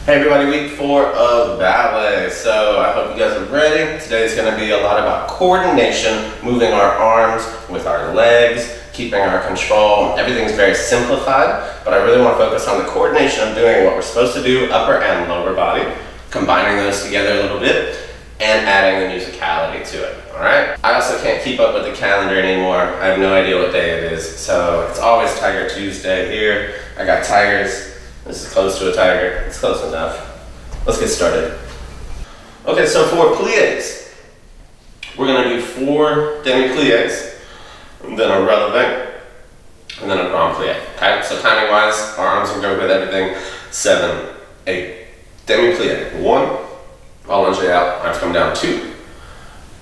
Hey everybody, week 4 of ballet. So I hope you guys are ready. Today's going to be a lot about coordination, moving our arms with our legs, keeping our control. Everything's very simplified, but I really want to focus on the coordination of doing what we're supposed to do, upper and lower body, combining those together a little bit, and adding the musicality to it. Alright? I also can't keep up with the calendar anymore. I have no idea what day it is. So it's always Tiger Tuesday here. I got tigers. This is close to a tiger. It's close enough. Let's get started. Okay, so for pliés, we're going to do 4 demi-pliés, and then a releve, and then a grand plié. Okay, so timing wise, our arms will go with everything. 7, 8. Demi-plié. 1. Allongé out. Arms come down. 2.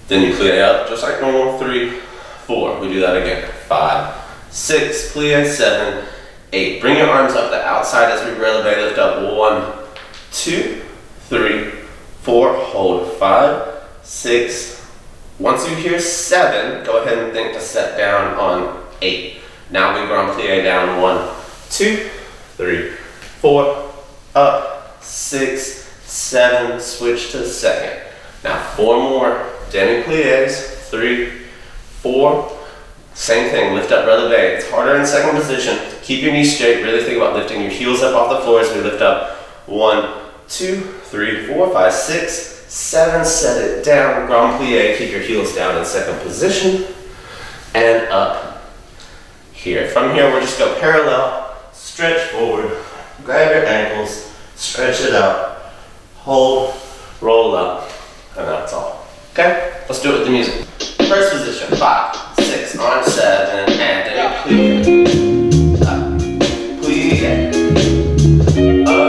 Then you plié up, just like normal. 3, 4. We do that again. 5, 6. Plié. 7, 8. Bring your arms up the outside as we releve. Lift up. 1, 2, 3, 4. Hold. 5, 6. Once you hear 7, go ahead and think to set down on 8. Now we grand plie down. 1, 2, 3, 4. Up. 6, 7. Switch to second. Now 4 more demi pliés. 3, 4. Same thing, lift up, releve. It's harder in second position. Keep your knees straight. Really think about lifting your heels up off the floor as we lift up. 1, 2, 3, 4, 5, 6, 7. Set it down. Grand plie. Keep your heels down in second position. And up here. From here, we'll just go parallel. Stretch forward. Grab your ankles. Stretch it out. Hold. Roll up. And that's all. Okay? Let's do it with the music. First position. 5, 6, arm 7, and demi-plie. Up, plie.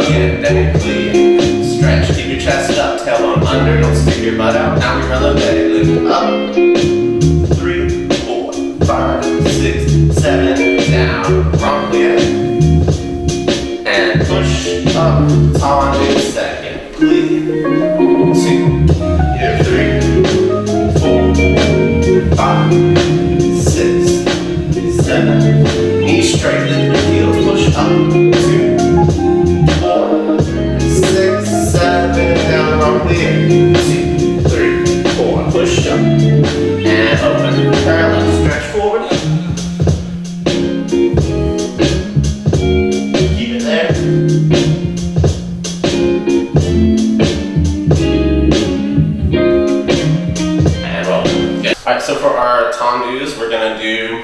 Again, demi-plie. Stretch, keep your chest up, tailbone under, don't stick your butt out. Now we releve, lift up. 3, 4, 5, 6, 7, down. Grand plie. And push up, tendu, second. Plie. 2, 3, 4, 5, 6, 7. Knees straight, lift your heels, push up. 2, 4, 6, 7. Down on plie. 2, 3, 4. Push up and open. Parallel, stretch forward. Keep it there. And roll. Good. All right, so for our tendus, we're gonna do.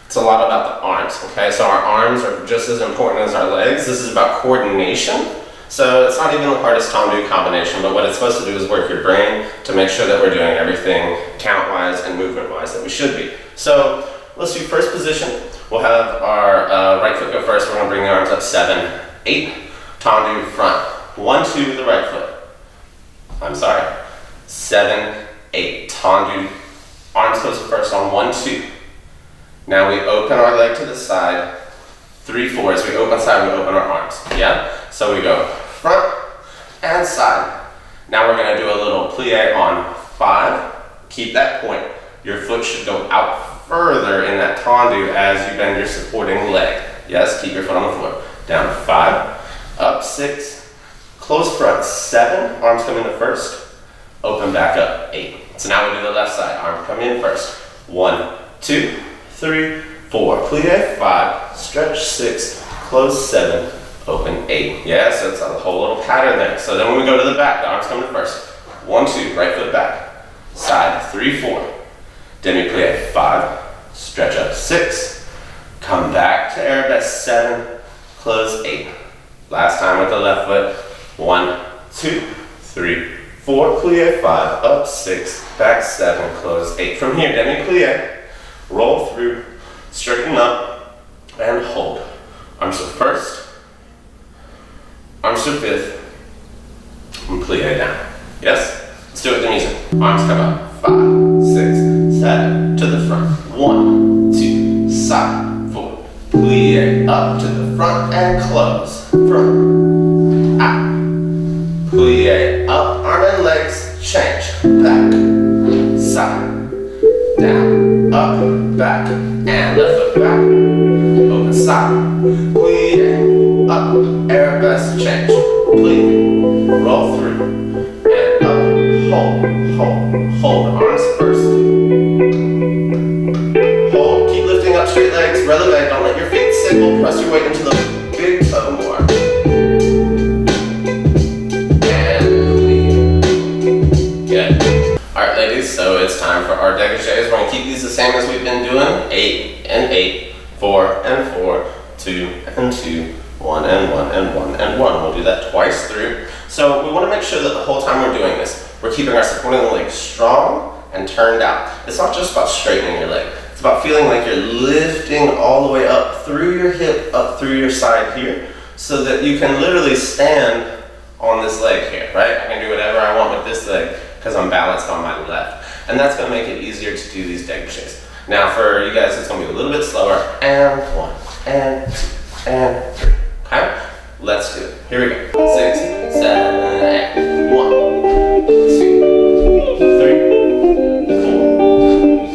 It's a lot about the arms, okay? So our arms are just as important as our legs. This is about coordination. So it's not even the hardest tendu combination, but what it's supposed to do is work your brain to make sure that we're doing everything count-wise and movement-wise that we should be. So let's do first position. We'll have our right foot go first. We're gonna bring the arms up. 7, 8. Tendu front. 1, 2 with the right foot. I'm sorry. 7, 8. Tendu. Arms goes first on 1, 2. Now we open our leg to the side. 3, 4. As we open side, we open our arms. Yeah? So we go front and side. Now we're going to do a little plie on 5. Keep that point. Your foot should go out further in that tendu as you bend your supporting leg. Yes? Keep your foot on the floor. Down 5. Up 6. Close front. 7. Arms come into first. Open back up. 8. So now we do the left side. Arms come in first. 1, 2, 3, 4. Plie 5. Stretch 6. Close 7. Open 8. Yeah, so it's a whole little pattern there. So then when we go to the back, the arms come to first. 1, 2. Right foot back. Side. 3, 4. Demi-plie 5. Stretch up 6. Come back to arabesque 7. Close 8. Last time with the left foot. 1, 2, 3, 4. Plie 5. Up 6. Back 7. Close 8. From here, demi-plie. Roll through, straighten up, and hold. Arms to first, arms to fifth, and plie down. Yes? Let's do it with the music. Arms come up. 5, 6, 7, to the front. 1, 2, side, 4. Plie up to the front and close. Front, out. Plie up, arm and legs, change. Back, side, down, up, back, and left foot back, open side, plie, up, arabesque, change, plie, Slowly roll through. And up, hold. Arms first. Hold, keep lifting up straight legs, releve. Don't let your feet single. Press your weight into the big toe more. Alright ladies, so it's time for our dégagés. We're going to keep these the same as we've been doing. 8 and 8, 4 and 4, 2 and 2, 1 and 1 and 1 and 1. We'll do that twice through. So we want to make sure that the whole time we're doing this, we're keeping our supporting legs strong and turned out. It's not just about straightening your leg. It's about feeling like you're lifting all the way up through your hip, up through your side here, so that you can literally stand on this leg here, right? I can do whatever I want with this leg because I'm balanced on my left. And that's going to make it easier to do these dégagés. Now for you guys, it's going to be a little bit slower. And 1, and 2, and 3. Okay? Let's do it. Here we go. 6, 7, 8. 1, 2, 3,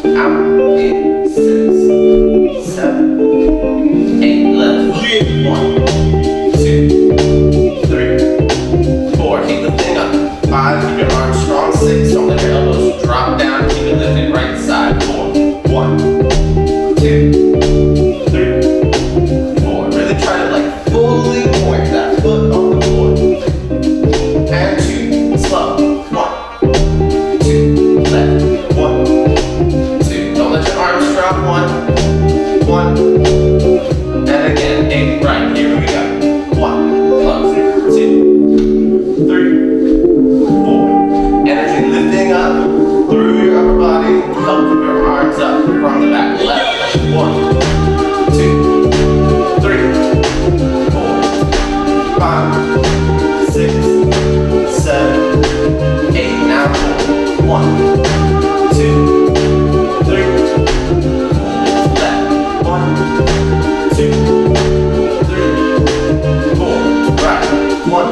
4. Out. In. 6, 7, 8. Left. 1, 2, 3, 4. Keep the thing up. 5. Keep your arms strong. 6. Don't let your elbows drop down. Keep it lifted. Right side. 4. 1, 2, 3, 4. Really try to like fully point that foot on the floor. And 2. Slow. 1, 2. Left. 1, 2. Don't let your arms drop. 1, 1. And again. 8. Right. Here we go. 1. Close. 2, 3, 4. Energy lifting up through your upper body. Help keep your arms up from the back. Left. 1, 2, 3, 4, 5, 6, 7, 8. Now 4. 1, 2, 3, 4. Left. 1, 2, 3, 4. Right. 1,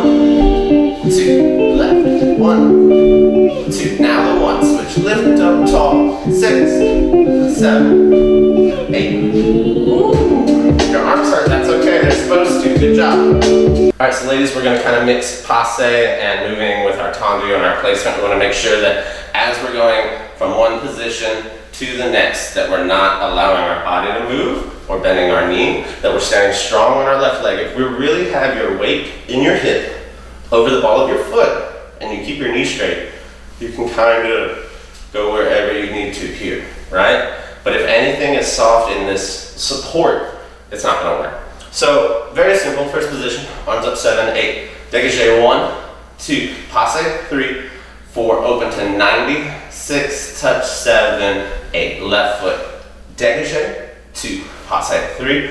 2. Left. 1, 2. Now the 1. Switch. Lift up tall. 6, 7, 8. Ooh. Your arms hurt. That's okay. They're supposed to. Good job. Alright, so ladies, we're going to kind of mix passe and moving with our tendu and our placement. We want to make sure that as we're going from one position to the next, that we're not allowing our body to move or bending our knee, that we're standing strong on our left leg. If we really have your weight in your hip over the ball of your foot and you keep your knee straight, you can kind of go wherever you need to here, right? But if anything is soft in this support, it's not going to work. So, very simple. First position, arms up, 7, 8. Dégagé, 1, 2. Passe, 3, 4. Open to 90. 6, touch, 7, 8. Left foot. Dégagé, 2. Passe, 3,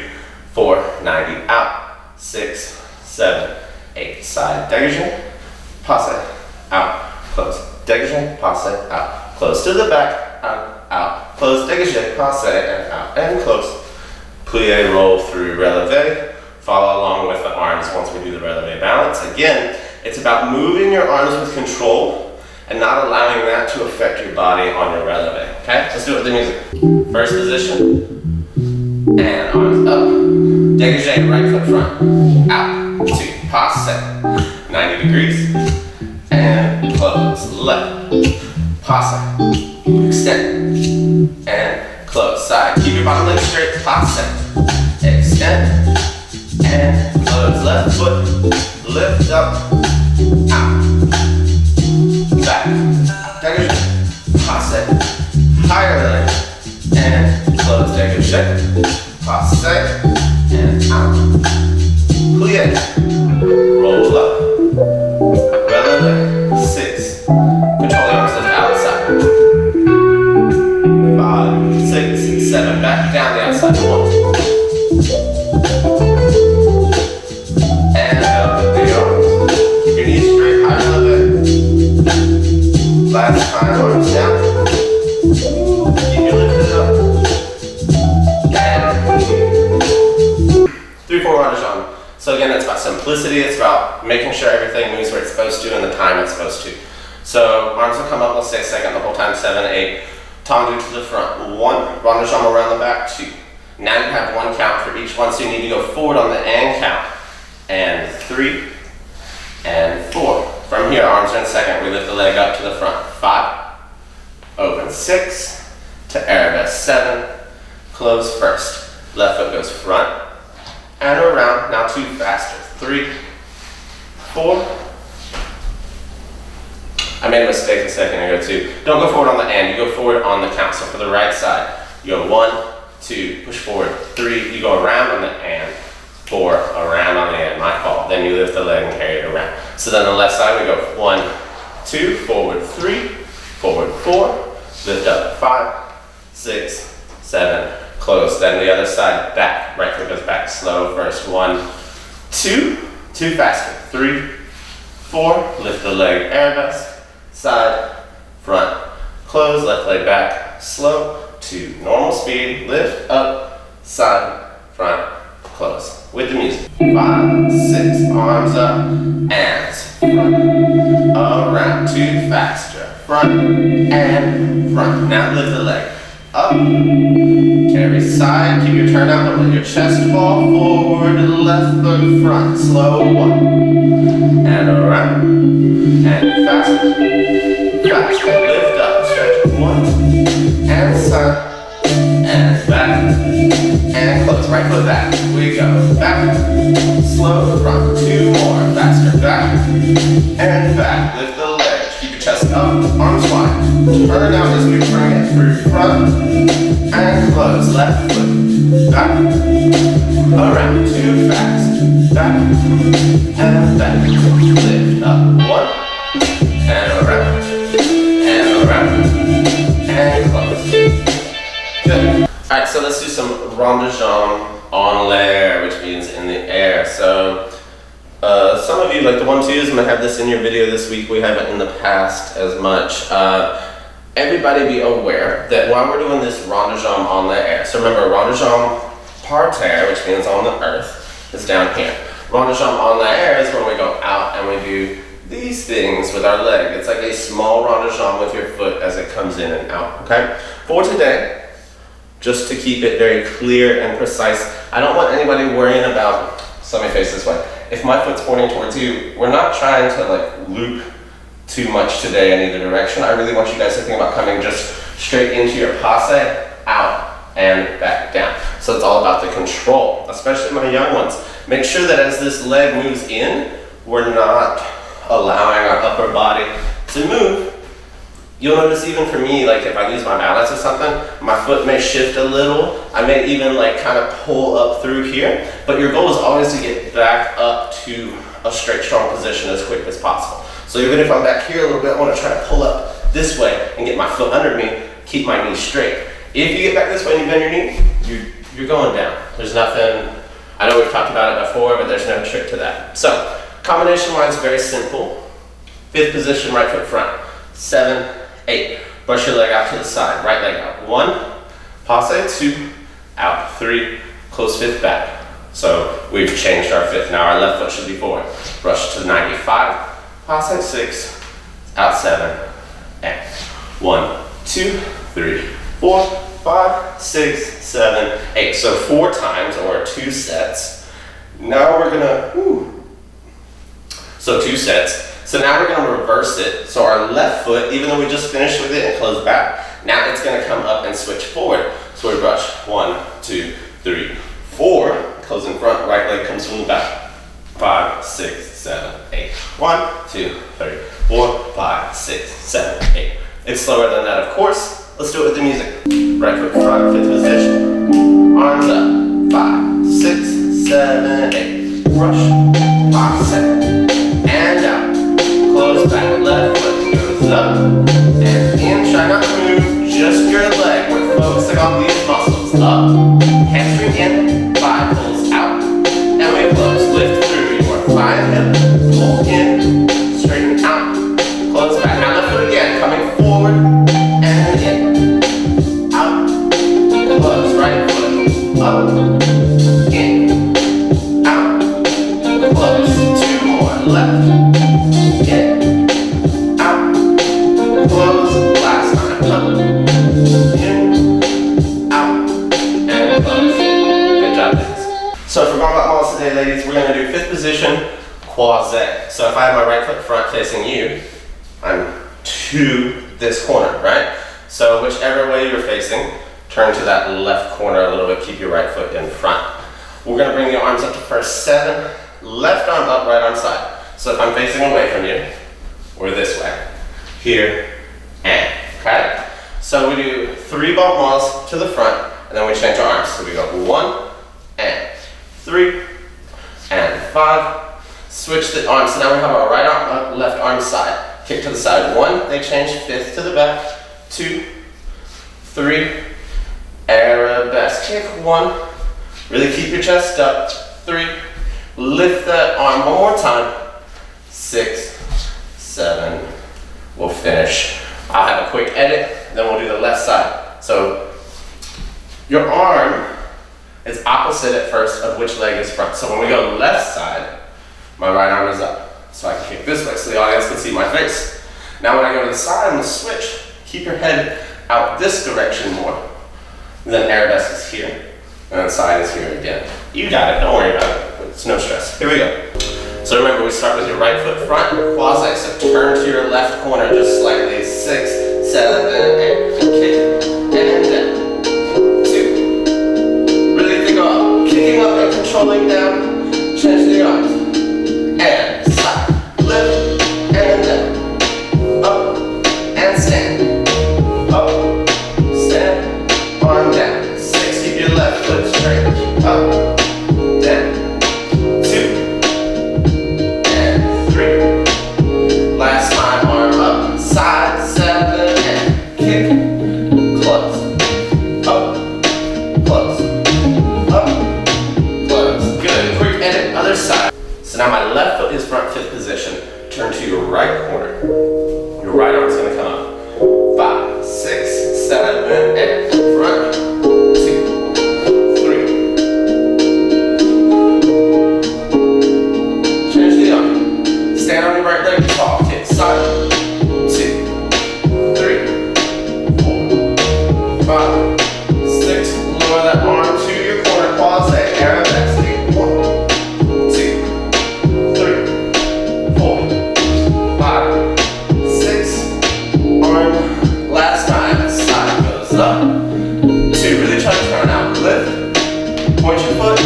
4. 90. Out. 6, 7, 8. Side. Dégagé, passe, out. Close. Dégagé, passe, out. Close to the back, out. Close, dégagé, passe, and out. And close. Plie, roll through, releve. Follow along with the arms once we do the releve balance. Again, it's about moving your arms with control and not allowing that to affect your body on your releve. Okay? Let's do it with the music. First position. And arms up. Dégagé, right foot front. Out. 2. Passe. 90 degrees. And close. Left. Passe. Extend. And close. Side. Keep your bottom leg straight. Passe. Extend. And close. Left foot. Lift up. Out. Back. Dégagé. Passe. Higher leg. And close. Dégagé. Passe. And out. Plie. Roll up. Releve. 6. Control the arms to the outside. 5, 6, 7. Back down the outside. 1. And up with the arms. Keep your knees straight. Higher releve. Last time, arms down. Keep your lifted up. And 3, 4 Rajashan. So again, it's about simplicity. It's about making sure everything moves where it's supposed to and the time it's supposed to. So arms will come up, let's say second the whole time, 7, 8. Tendu to the front, 1. Rajashan around the back, 2. Now you have 1 count for each one, so you need to go forward on the and count. And 3, and 4. From here, arms are in second. We lift the leg up to the front. 5, open 6, to arabesque 7, close first. Left foot goes front and around. Now 2 faster. 3, 4. I made a mistake a second ago too. Don't go forward on the and, you go forward on the count. So for the right side, you go 1, 2, push forward, 3, you go around on the and, 4, around on the and, my fault. Then you lift the leg and carry it around. So then the left side, we go 1, 2, forward 3, forward 4, lift up 5, 6, 7, close. Then the other side, back, right foot goes back, slow first, 1, 2, 2 faster, 3, 4, lift the leg, arabesque, side, front, close, left leg back, slow, 2, normal speed, lift, up, side, front, close. With the music. 5, 6, arms up, and front, around, 2 faster, front, and front. Now lift the leg, up, carry side, keep your turn out, don't let your chest fall forward, left foot front, slow, 1, and around, and faster, faster, lift up, stretch, 1, and side, and back, and close, right foot back, we go, back, slow, front, 2 more, faster, back, and back, lift the leg, keep your chest up, arms wide, turn out as we bring it through, front, and close, left foot, back, around, 2 fast, back, and back, lift up, 1, and around, and close. Good. Alright, so let's do some rond de jambe en l'air, which means in the air. So, some of you, like the 1-2s, might have this in your video this week. We haven't in the past as much. Everybody be aware that while we're doing this rond de jambe en l'air, so remember, rond de jambe par terre, which means on the earth, is down here. Rond de jambe en l'air is when we go out and we do these things with our leg. It's like a small rond de jambe with your foot as it comes in and out, okay? For today, just to keep it very clear and precise, I don't want anybody worrying about, so let me face this way, if my foot's pointing towards you, we're not trying to like loop too much today in either direction. I really want you guys to think about coming just straight into your passe, out, and back down. So it's all about the control, especially my young ones. Make sure that as this leg moves in, we're not allowing our upper body to move. You'll notice even for me, like if I use my balance or something, my foot may shift a little. I may even like kind of pull up through here, but your goal is always to get back up to a straight, strong position as quick as possible. So even if I'm back here a little bit, I want to try to pull up this way and get my foot under me, keep my knee straight. If you get back this way and you bend your knee, you're going down. There's nothing, I know we've talked about it before, but there's no trick to that. So combination-wise, very simple. 5th position, right foot front. 7, 8. Brush your leg out to the side. Right leg out. 1, passe, 2, out. 3, close 5th back. So we've changed our 5th. Now our left foot should be forward. Brush to 95. Passe 6, out 7, and 1, 2, 3, 4, 5, 6, 7, 8. So 4 times or 2 sets. Now we're gonna, so 2 sets. So now we're going to reverse it. So our left foot, even though we just finished with it and closed back, now it's going to come up and switch forward. So we brush 1, 2, 3, 4. Close in front, right leg comes from the back. 5, 6, 7, 8. 1, 2, 3, 4, 5, 6, 7, 8. It's slower than that, of course. Let's do it with the music. Right foot front, 5th position. Arms up. 5, 6, 7, 8. Brush, passe, and out. Close back, left foot goes up and in. Try not to move just your leg. We're focusing on these muscles. Up, hamstring in, 5 pulls out, and we close. Lift through your 5 hip, pull in, straighten out, close back. Now left foot again, coming forward and in, out, close. Right foot, up, in, out, close. 2 more, left. So if we're going about balls today, ladies, we're going to do 5th position, croisé. So So if I have my right foot front facing you, I'm to this corner, right? So whichever way you're facing, turn to that left corner a little bit, keep your right foot in front. We're gonna bring the arms up to first 7, left arm up, right arm side. So if I'm facing away from you, we're this way, here, and, okay? So we do 3 bump miles to the front, and then we change our arms. So we go 1, and 3, and 5. Switch the arms. So now we have our right arm up, left arm side. Kick to the side. 1, they change, 5th to the back. 2, 3, arabesque. Kick 1. Really keep your chest up. 3, lift that arm one more time. 6, 7, we'll finish. I'll have a quick edit, then we'll do the left side. So your arm is opposite at first of which leg is front. So when we go left side, my right arm is up. So I can kick this way so the audience can see my face. Now when I go to the side and switch, keep your head out this direction more. Then arabesque is here, and then side is here again. You got it, don't worry about it. It's no stress. Here we go. So remember, we start with your right foot front, quasi, so turn to your left corner just slightly. 6, 7, 8, kick, and down. 2, really think up, kicking up and controlling down, change the arms, and side, lift, and down, up, and stand, arm down. 6, keep your left foot straight, up, down. 2, and 3. Last time, arm up, side, 7, and kick, close, up, close, up, close. Good, quick edit, other side. So now my left foot is front 5th position. Turn to your right corner. Your right arm's gonna come up. 5, 6, 7, and front. 2, 3. Change the arm. Stand on your right leg, tall, kick, side. 2, 3, 4, 5, 6. Lower that arm to your corner, quasi, arabesque. 1, 2, 3, 4, 5, 6. Arm, last time, side goes up. 2, really try to turn out, lift, point your foot,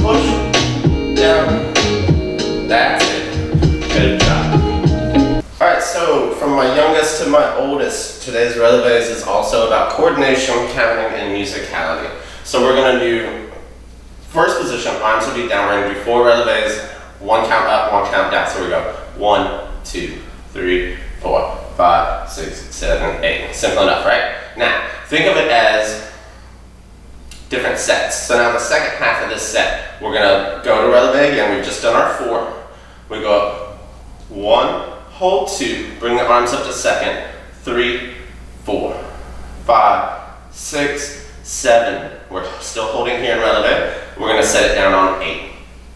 push, down. That's it. Good job. Alright, so from my youngest to my oldest, today's releves is also about coordination, counting, and musicality. So we're going to do first position, arms will be down. We're going to do 4 releves, 1 count up, 1 count down. So we go 1, 2, 3, 4, 5, 6, 7, 8. Simple enough, right? Now, think of it as different sets. So now the second half of this set, we're going to go to releve again. We've just done our 4. We go up 1, hold 2, bring the arms up to second, 3, 4, 5, 6, 7. We're still holding here in releve. We're going to set it down on 8.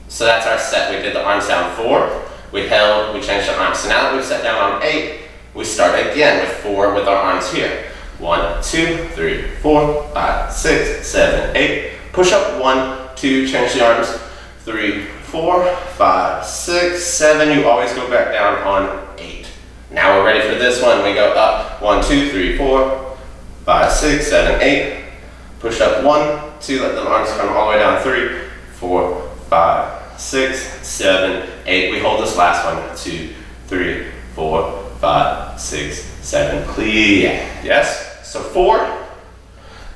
So that's our set. We did the arms down 4, we held, we changed the arms. So now that we've set down on 8, we start again with 4 with our arms here. 1, 2, 3, 4, 5, 6, 7, 8. Push up 1, 2, change the arms. 3, 4, 5, 6, 7. You always go back down on 8. Now we're ready for this one. We go up 1, 2, 3, 4, 5, 6, 7, 8. Push up 1, 2, let the arms come all the way down. 3, 4, 5, 6, 7, 8. We hold this last one. 2, 3, 4, 5, 6, 7. Clear. Yes? So 4,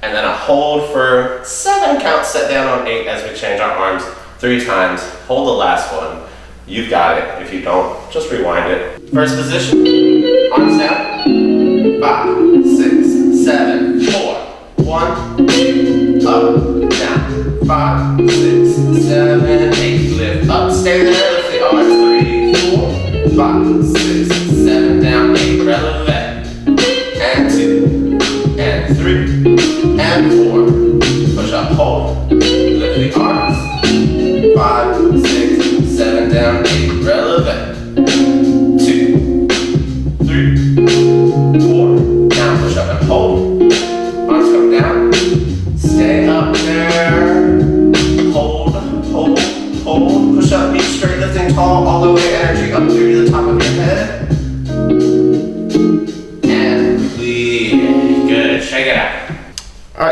and then a hold for 7 counts, set down on 8 as we change our arms 3 times. Hold the last one. You've got it. If you don't, just rewind it. First position, arms down. 5, 6, 7, 4. 1, 2, up, down. 5, 6, 7, 8. Lift up, stay there, lift the arms. 3, 4, 5, 6, 7, down, 8. Releve. And 2, and 3, and 4. Push up, hold. Lift the arms. 5, 6, 7, down, 8. Releve. 2, 3, 4. Now push up and hold. Arms come down. Stay up there. Hold, hold, hold. Push up, be straight, lifting tall, all the way, energy up through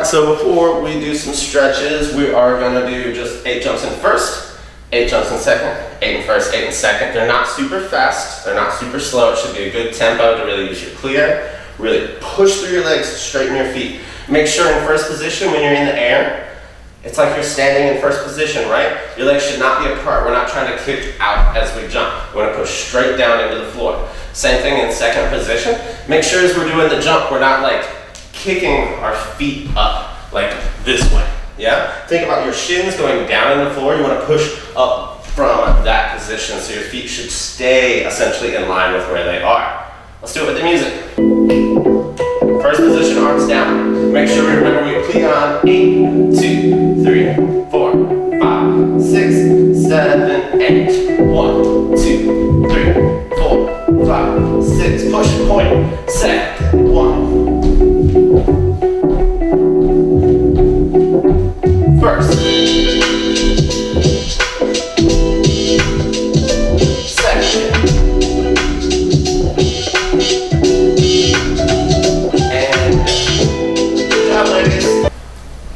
Alright, so before we do some stretches, we are going to do just 8 jumps in first, 8 jumps in second, 8 in first, 8 in second. They're not super fast, they're not super slow. It should be a good tempo to really use your clear. Really push through your legs, straighten your feet. Make sure in first position when you're in the air, it's like you're standing in first position, right? Your legs should not be apart. We're not trying to kick out as we jump. We want to push straight down into the floor. Same thing in second position. Make sure as we're doing the jump, we're not like kicking our feet up like this way, yeah? Think about your shins going down in the floor. You want to push up from that position so your feet should stay essentially in line with where they are. Let's do it with the music. First position, arms down. Make sure we remember we plie on 8, 2, 3, 4, 5, 6, 7, 8. 1, 2, 3, 4, 5, 6. Push and point. Set. 1. First. Second.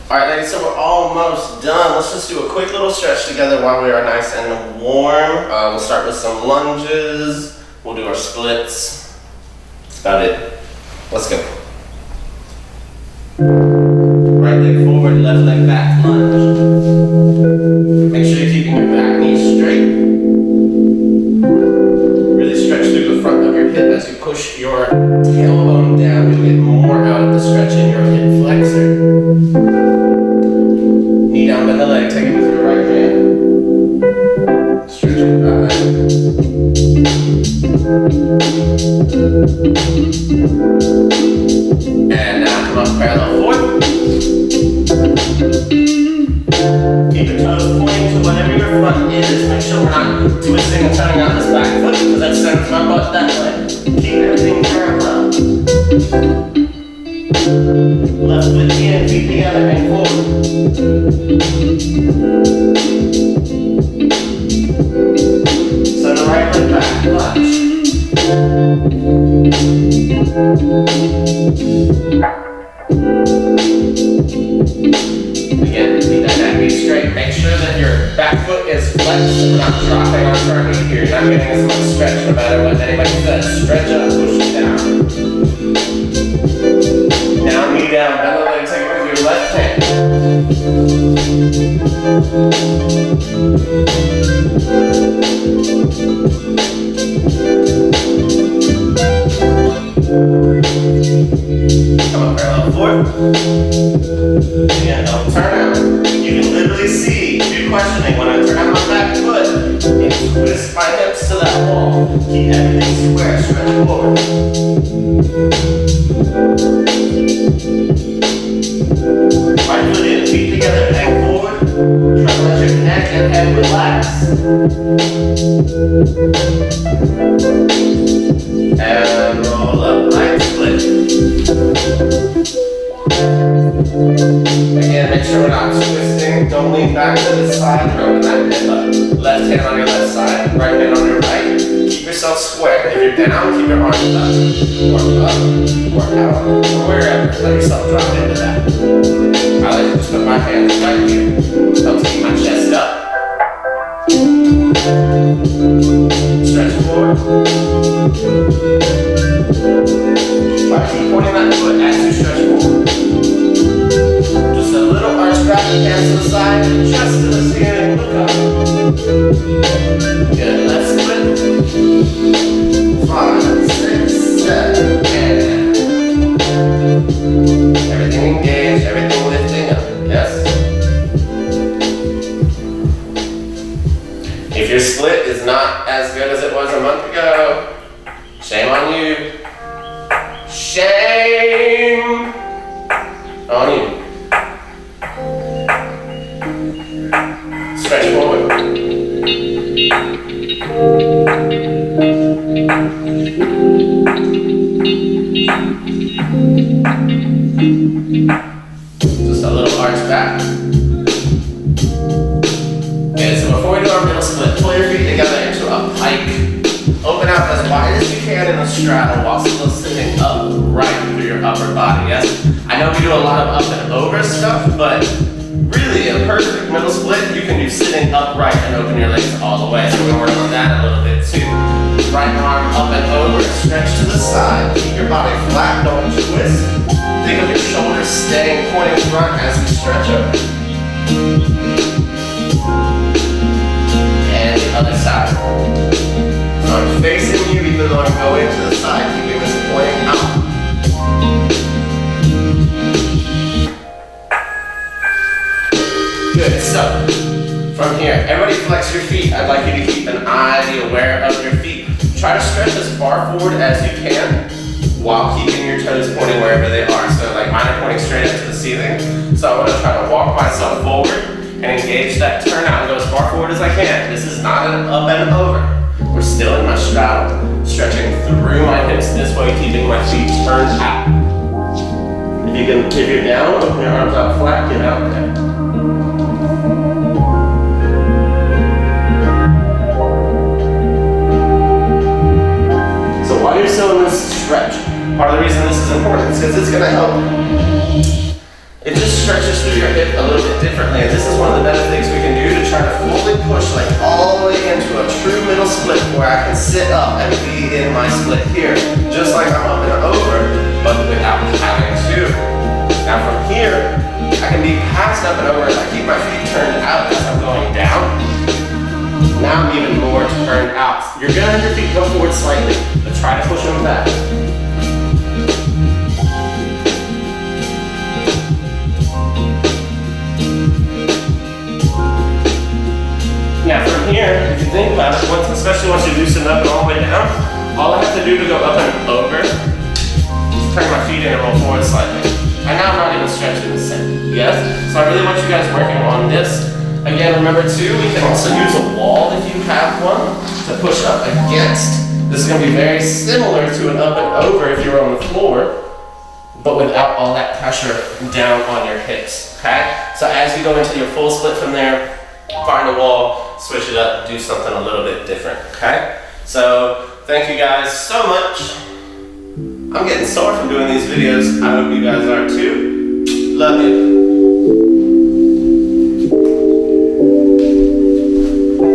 Alright ladies, so we're almost done. Let's just do a quick little stretch together while we are nice and warm. We'll start with some lunges. We'll do our splits. That's about it. Let's go. Right leg forward, left leg back, lunge. Make sure you're keeping your back knee straight. Really stretch through the front of your hip as you push your tailbone down. You'll get more out of the stretch in your hip flexor. Knee down, bend the leg, take it with your right hand. Stretch it back. And now come up parallel forward. Keep your toes pointing to whatever your front is. Make sure we're not twisting and turning out this back foot because that sends my butt that way. Keep everything parallel. Left foot in, feet together, and forward. Send the right leg back, lunge. Again, keep that back knee straight. Make sure that your back foot is flexed. We're not dropping onto our knee here. You're not getting as much stretch no matter what anybody says. Stretch up, push it down. Now knee down, bend the leg, take it with your left hand. Come on, parallel forward. And I'll turn out. You can literally see, if you're questioning, when I turn out my back foot and twist my hips to that wall, keep everything square, stretch forward. Right foot in, feet together, neck forward. Try to let your neck and head relax. And roll up, right split. Again, make sure we're not twisting. Don't lean back to the side. Open that hip up. Left hand on your left side, right hand on your right. Keep yourself square. If you're down, keep your arms up, or out, or wherever. Let yourself drop into that. I like to just put my hands right here. Helps keep my chest up. Stretch forward. Try to keep pointing that foot as you stretch forward. Just a little arch back, hands to the side, chest to the ceiling, look up. Good, left split. 5, 6, 7, and everything engaged, everything lifting up, yes? If your split is not as good as it was a month ago, shame on you. Shame on you. Stretch forward. Just a little arch back. Okay, so before we do our middle split, pull your feet together into a pike. Open out as wide as you can in a straddle while still sitting upright through your upper body, yes? I I know we do a lot of up and over stuff, but really a perfect middle split you can do sitting upright and open your legs all the way. So we're gonna work on that a little bit too. Right arm up and over, stretch to the side. Keep your body flat, don't twist. Think of your shoulders staying pointing front as we stretch over. And the other side. So I'm facing you even though I'm going to the side, keeping this pointing out. Good, so from here, everybody flex your feet. I'd like you to keep an eye, be aware of your feet. Try to stretch as far forward as you can while keeping your toes pointing wherever they are. So like mine are pointing straight up to the ceiling. So I want to try to walk myself forward and engage that turnout and go as far forward as I can. This is not an up and over. We're still in my straddle. Stretching through my hips this way, keeping my feet turned out. If you're down, open your arms out flat, get out there. So while you're still in this stretch, part of the reason this is important is because it's going to help. It just stretches through your hip a little bit differently, and this is one of the best things we can do to try to fully push like all the way into a true middle split where I can sit up and be in my split here, just like I'm up and over, but without having to. Now from here, I can be passed up and over as I keep my feet turned out as I'm going down. Now I'm even more turned out. You're gonna have your feet go forward slightly, but try to push them back. Now from here, if you think about it, especially once you loosen up and all the way down, all I have to do to go up and over is turn my feet in and roll forward slightly. And now I'm not even stretching the same. Yes? So I really want you guys working on this. Again, remember too, we can also use a wall if you have one to push up against. This is going to be very similar to an up and over if you're on the floor, but without all that pressure down on your hips. Okay? So as you go into your full split from there, find a wall, switch it up, do something a little bit different, okay? So, thank you guys so much. I'm getting sore from doing these videos. I hope you guys are too. Love you.